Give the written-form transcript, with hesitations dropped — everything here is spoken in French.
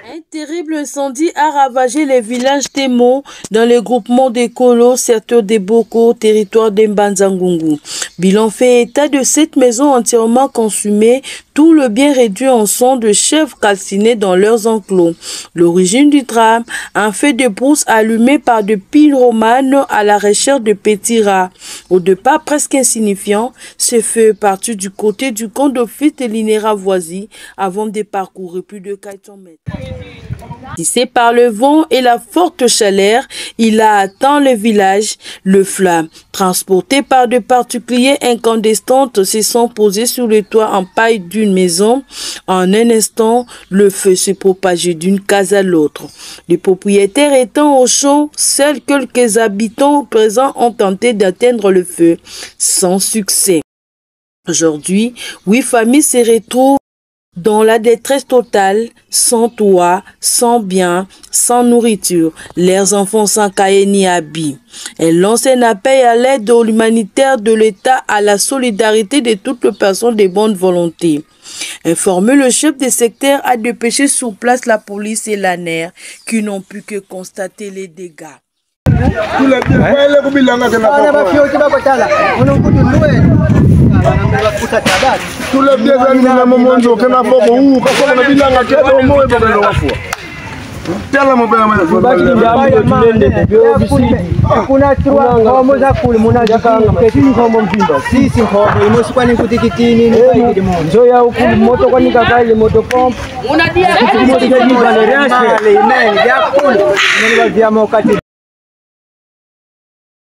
Un terrible incendie a ravagé les villages Temo dans le groupement des Kolo, secteur des Boko, territoire d'Mbanzangungu. Bilan fait état de 7 maisons entièrement consumées, tout le bien réduit en sang de chèvres calcinés dans leurs enclos. L'origine du drame, un feu de brousse allumé par de piles romanes à la recherche de petits rats. Au départ presque insignifiant, ce feu est parti du côté du camp d'office de l'Inéra-Voisie avant de parcourir plus de 400 mètres. Tissé par le vent et la forte chaleur, il a atteint le village. Le flamme, transporté par de particuliers incandescentes, se sont posés sur le toit en paille d'une maison. En un instant, le feu s'est propagé d'une case à l'autre. Les propriétaires étant au champ, seuls quelques habitants présents ont tenté d'atteindre le feu, sans succès. Aujourd'hui, 8 familles se retrouvent dans la détresse totale, sans toit, sans bien, sans nourriture, leurs enfants sans cahier ni habits. Elle lance un appel à l'aide humanitaire de l'État, à la solidarité de toutes les personnes de bonne volonté. Informé, le chef de secteur a dépêché sur place la police et la NER qui n'ont pu que constater les dégâts. Tous les biens dans mon monde, on a beaucoup ou quand on a bien la tête au moins pour le wafo. Tell me kuna tua ngoma za kule munajaka ketini kwa mpimba sisi ngoma imosikuwa ni kutikitini ni bike demo njo ya huku moto kwa nikaka ile moto pomp unadia moto kwa ni rashe ile ya kule ni vya mokati